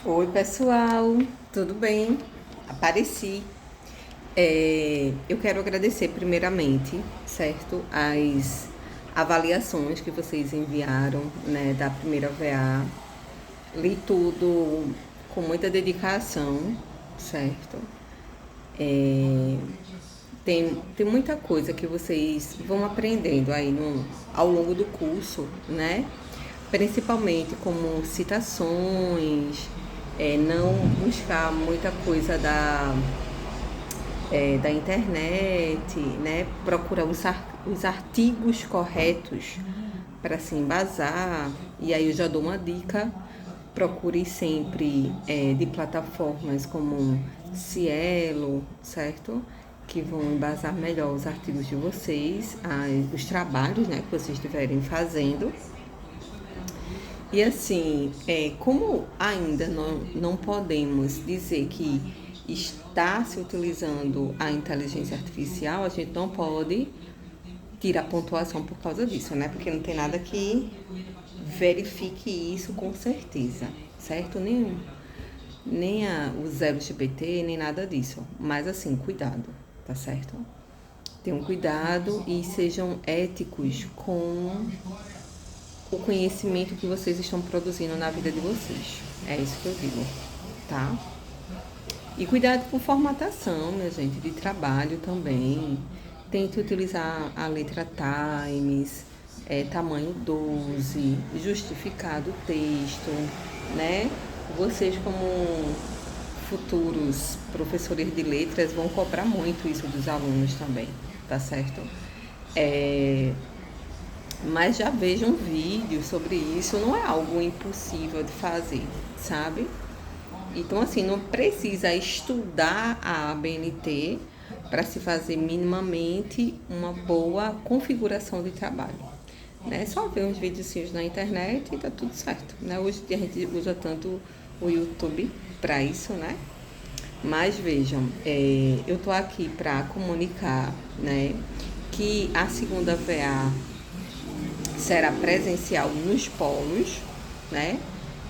Oi, pessoal, tudo bem? Apareci. Eu quero agradecer primeiramente, certo, as avaliações que vocês enviaram, né, da primeira VA. Li tudo com muita dedicação, certo? Tem muita coisa que vocês vão aprendendo aí ao longo do curso, né? Principalmente como citações, não buscar muita coisa da internet, né? Procurar os artigos corretos para se embasar. E aí eu já dou uma dica: procure sempre de plataformas como Cielo, certo? Que vão embasar melhor os artigos de vocês, os trabalhos, né, que vocês estiverem fazendo. E assim, como ainda não podemos dizer que está se utilizando a inteligência artificial, a gente não pode tirar pontuação por causa disso, né? Porque não tem nada que verifique isso com certeza, certo? Nem o zero GPT, nem nada disso. Mas assim, cuidado, tá certo? Tenham cuidado e sejam éticos com o conhecimento que vocês estão produzindo na vida de vocês. É isso que eu digo, tá? E cuidado com formatação, minha gente, de trabalho também. Tente utilizar a letra Times, tamanho 12, justificado o texto, né? Vocês, como futuros professores de letras, vão cobrar muito isso dos alunos também, tá certo? É, mas já vejam vídeos sobre isso, não é algo impossível de fazer, sabe? Então, assim, não precisa estudar a ABNT para se fazer minimamente uma boa configuração de trabalho. Né? Só ver uns videozinhos na internet e tá tudo certo. Né? Hoje a gente usa tanto o YouTube para isso, né? Mas vejam, eu tô aqui para comunicar, né, que a segunda VA será presencial nos polos, né?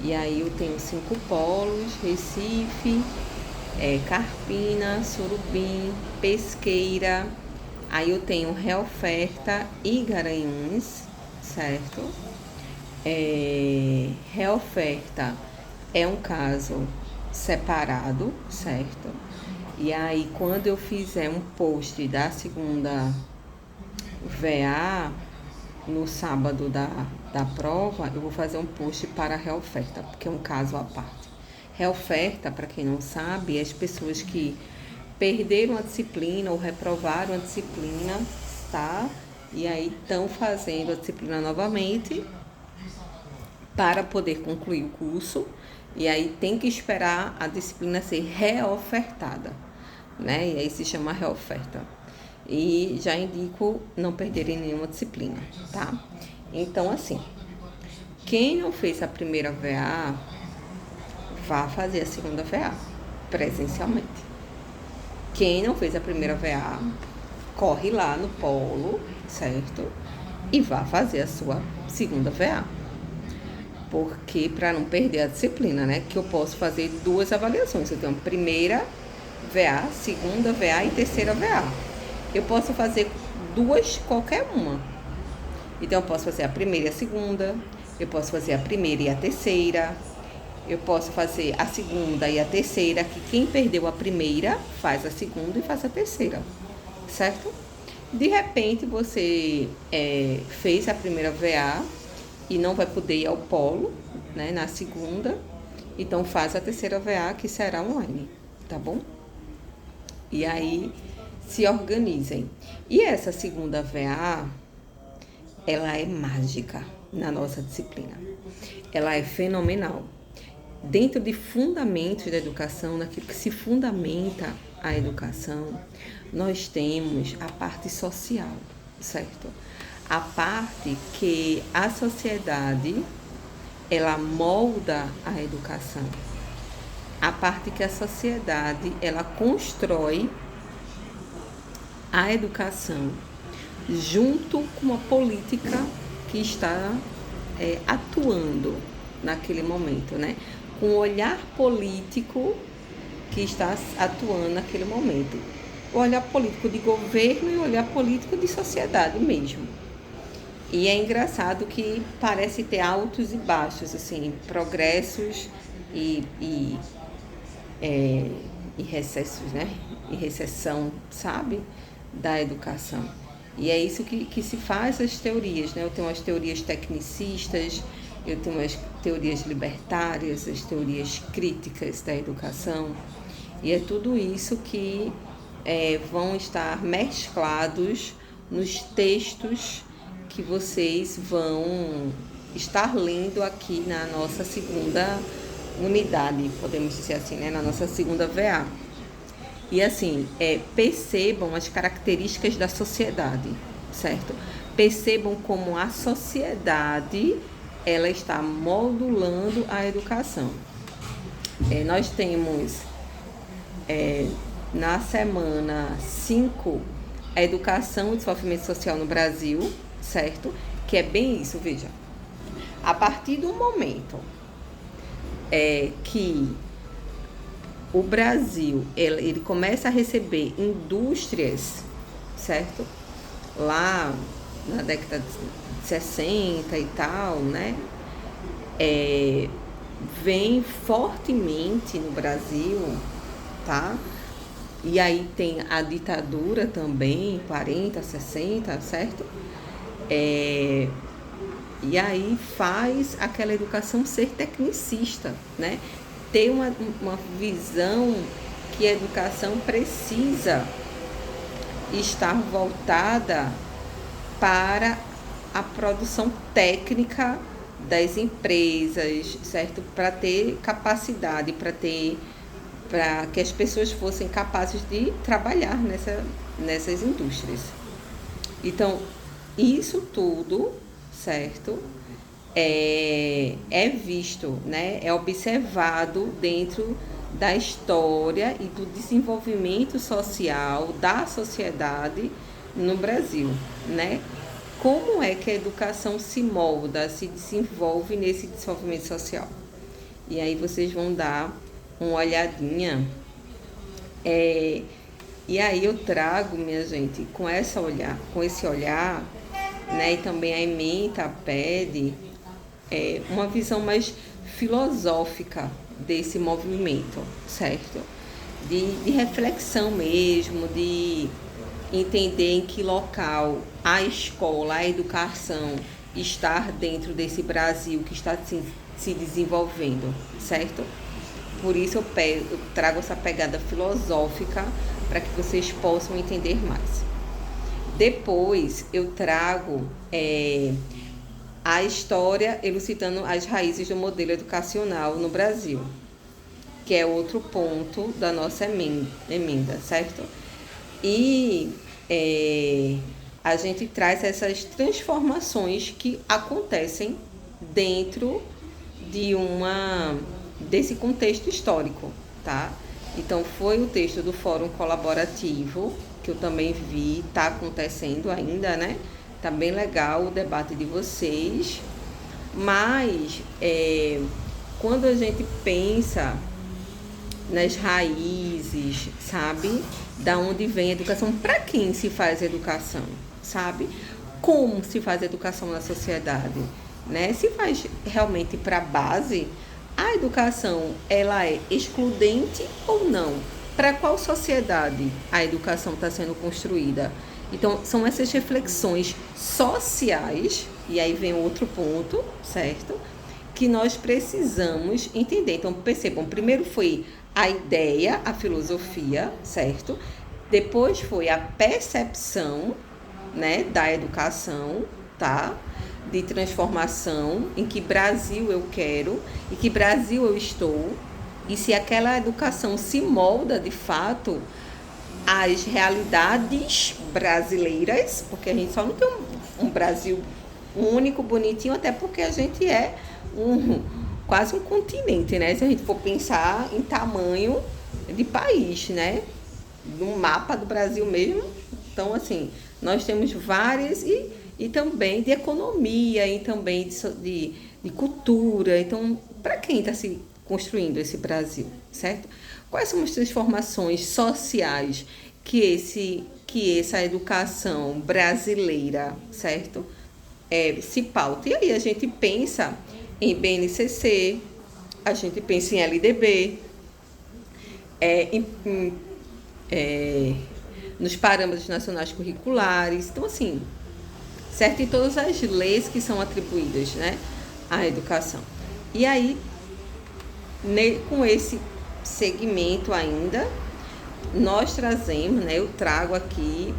E aí eu tenho 5 polos: Recife, Carpina, Surubim, Pesqueira. Aí eu tenho Reoferta e Garanhuns, certo? Reoferta é um caso separado, certo? E aí quando eu fizer um post da segunda VA, no sábado da prova, eu vou fazer um post para a reoferta, porque é um caso à parte. Reoferta, para quem não sabe, é as pessoas que perderam a disciplina ou reprovaram a disciplina, tá? E aí estão fazendo a disciplina novamente para poder concluir o curso. E aí tem que esperar a disciplina ser reofertada, né? E aí se chama reoferta. E já indico não perderem nenhuma disciplina, tá? Então, assim, quem não fez a primeira VA, vá fazer a segunda VA presencialmente. Quem não fez a primeira VA, corre lá no polo, certo? E vá fazer a sua segunda VA. Porque para não perder a disciplina, né? Que eu posso fazer 2 avaliações. Eu tenho a primeira VA, segunda VA e terceira VA. Eu posso fazer 2, qualquer uma. Então, eu posso fazer a primeira e a segunda, eu posso fazer a primeira e a terceira, eu posso fazer a segunda e a terceira, que quem perdeu a primeira faz a segunda e faz a terceira, certo? De repente, você fez a primeira VA e não vai poder ir ao polo, né, na segunda, então faz a terceira VA, que será online, tá bom? E aí se organizem. E essa segunda VA, ela é mágica na nossa disciplina. Ela é fenomenal. Dentro de fundamentos da educação, naquilo que se fundamenta a educação, nós temos a parte social, certo? A parte que a sociedade, ela molda a educação. A parte que a sociedade, ela constrói a educação junto com a política que está atuando naquele momento, né? com o olhar político que está atuando naquele momento. O olhar político de governo e o olhar político de sociedade mesmo. E é engraçado que parece ter altos e baixos, assim, progressos e recessos, né? E recessão, sabe? Da educação. E é isso que se faz as teorias, né? Eu tenho as teorias tecnicistas, eu tenho as teorias libertárias, as teorias críticas da educação. E é tudo isso que vão estar mesclados nos textos que vocês vão estar lendo aqui na nossa segunda unidade, podemos dizer assim, né? Na nossa segunda VA. E assim, percebam as características da sociedade, certo? Percebam como a sociedade ela está modulando a educação. Nós temos na semana 5 a educação e desenvolvimento social no Brasil, certo? Que é bem isso, veja. A partir do momento que o Brasil ele começa a receber indústrias, certo? Lá na década de 60 e tal, né? Vem fortemente no Brasil, tá? E aí tem a ditadura também, 40, 60, certo? E aí faz aquela educação ser tecnicista, né? Ter uma visão que a educação precisa estar voltada para a produção técnica das empresas, certo? Para ter capacidade, para que as pessoas fossem capazes de trabalhar nessas indústrias. Então, isso tudo, certo? É visto, né? É observado dentro da história e do desenvolvimento social da sociedade no Brasil, né? Como é que a educação se molda, se desenvolve nesse desenvolvimento social? E aí vocês vão dar uma olhadinha. E aí eu trago, minha gente, com esse olhar, né? E também a ementa pede uma visão mais filosófica desse movimento, certo? De reflexão mesmo, de entender em que local a escola, a educação está dentro desse Brasil que está se desenvolvendo, certo? Por isso eu trago essa pegada filosófica para que vocês possam entender mais. Depois eu trago a história elucidando as raízes do modelo educacional no Brasil, que é outro ponto da nossa emenda, certo? E a gente traz essas transformações que acontecem dentro desse contexto histórico, tá? Então, foi o texto do Fórum Colaborativo, que eu também vi, tá acontecendo ainda, né? Tá bem legal o debate de vocês, mas quando a gente pensa nas raízes, sabe? Da onde vem a educação, para quem se faz educação, sabe? Como se faz educação na sociedade, né? Se faz realmente para a base, a educação, ela é excludente ou não? Para qual sociedade a educação está sendo construída? Então, são essas reflexões sociais, e aí vem outro ponto, certo? Que nós precisamos entender. Então, percebam, primeiro foi a ideia, a filosofia, certo? Depois foi a percepção, né, da educação, tá? De transformação, em que Brasil eu quero e que Brasil eu estou, e se aquela educação se molda de fato às realidades brasileiras, porque a gente só não tem um Brasil único, bonitinho, até porque a gente é quase um continente, né? Se a gente for pensar em tamanho de país, né? No mapa do Brasil mesmo. Então, assim, nós temos várias e também de economia e também de cultura. Então, para quem está se construindo esse Brasil, certo? Quais são as transformações sociais que essa educação brasileira, certo? Se pauta. E aí a gente pensa em BNCC, a gente pensa em LDB, nos parâmetros nacionais curriculares, então assim, certo? Em todas as leis que são atribuídas, né, à educação. E aí, com esse segmento ainda, nós trazemos, né, eu trago aqui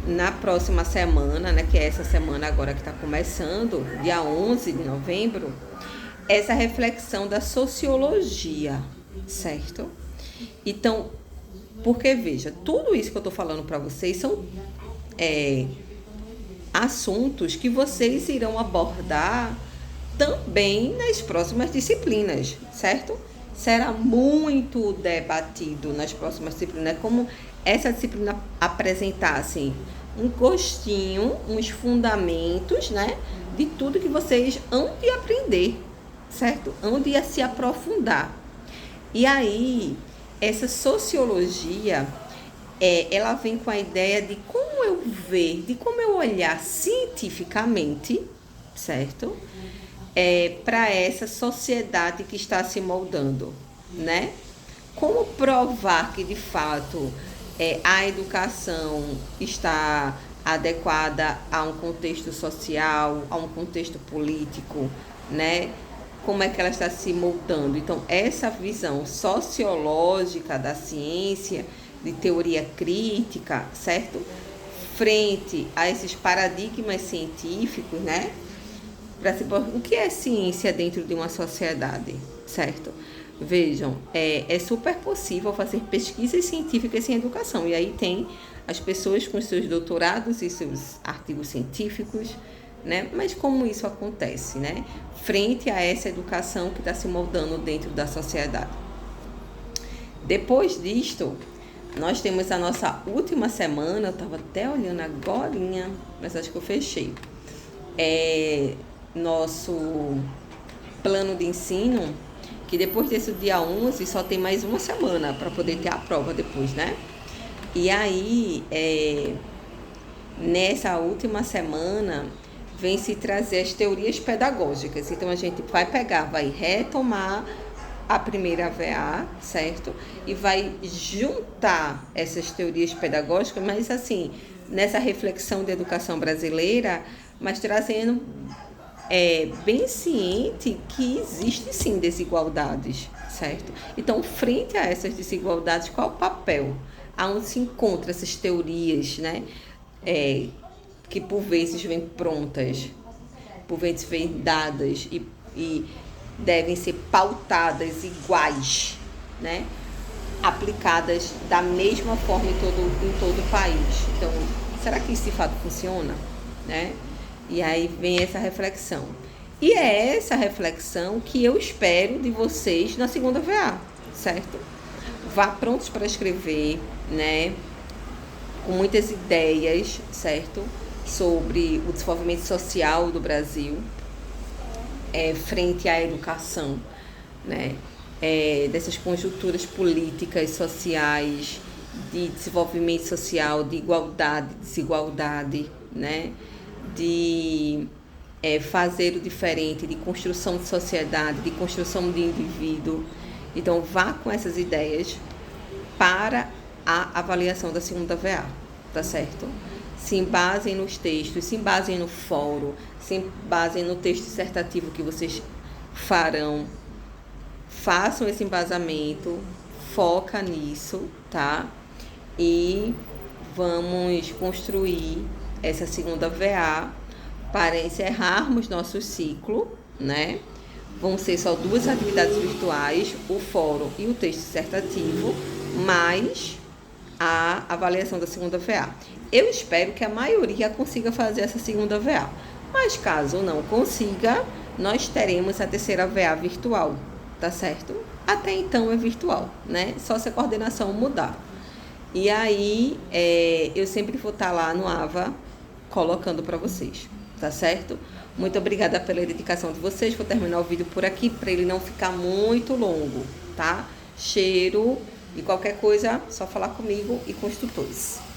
na próxima semana, né, que é essa semana agora que está começando, dia 11 de novembro, essa reflexão da sociologia, certo? Então, porque veja, tudo isso que eu estou falando para vocês são assuntos que vocês irão abordar também nas próximas disciplinas, certo? Será muito debatido nas próximas disciplinas, como essa disciplina apresentar, assim, um gostinho, uns fundamentos, né, de tudo que vocês hão de aprender, certo? Hão de se aprofundar. E aí, essa sociologia, ela vem com a ideia de como eu ver, de como eu olhar cientificamente, certo? Para essa sociedade que está se moldando, né? Como provar que, de fato, a educação está adequada a um contexto social, a um contexto político, né? Como é que ela está se moldando? Então, essa visão sociológica da ciência, de teoria crítica, certo? Frente a esses paradigmas científicos, né? O que é ciência dentro de uma sociedade, certo? Vejam, é super possível fazer pesquisas científicas em educação. E aí tem as pessoas com seus doutorados e seus artigos científicos, né? Mas como isso acontece, né? Frente a essa educação que está se moldando dentro da sociedade. Depois disto, nós temos a nossa última semana, eu estava até olhando agorinha, mas acho que eu fechei. Nosso plano de ensino, que depois desse dia 11 só tem mais uma semana para poder ter a prova depois, né? E aí, nessa última semana, vem se trazer as teorias pedagógicas. Então, a gente vai retomar a primeira VA, certo? E vai juntar essas teorias pedagógicas, mas assim, nessa reflexão de educação brasileira, mas trazendo bem ciente que existe sim desigualdades, certo? Então, frente a essas desigualdades, qual o papel? Aonde se encontram essas teorias, né? Que por vezes vêm prontas, por vezes vêm dadas e devem ser pautadas iguais, né? Aplicadas da mesma forma em todo o país. Então, será que isso de fato funciona, né? E aí vem essa reflexão. E é essa reflexão que eu espero de vocês na segunda VA, certo? Vá prontos para escrever, né? Com muitas ideias, certo? Sobre o desenvolvimento social do Brasil, frente à educação, né? Dessas conjunturas políticas, sociais, de desenvolvimento social, de igualdade, desigualdade, né? De fazer o diferente, de construção de sociedade, de construção de indivíduo. Então, vá com essas ideias para a avaliação da segunda VA, tá certo? Se embasem nos textos, se embasem no fórum, se embasem no texto dissertativo que vocês farão. Façam esse embasamento, foca nisso, tá? E vamos construir essa segunda VA para encerrarmos nosso ciclo, né? Vão ser só 2 atividades virtuais, o fórum e o texto dissertativo, mais a avaliação da segunda VA. Eu espero que a maioria consiga fazer essa segunda VA, mas caso não consiga, nós teremos a terceira VA virtual, tá certo? Até então é virtual, né? Só se a coordenação mudar. E aí, eu sempre vou estar lá no AVA colocando para vocês, tá certo? Muito obrigada pela dedicação de vocês. Vou terminar o vídeo por aqui para ele não ficar muito longo, tá? Cheiro e qualquer coisa, só falar comigo e com os tutores.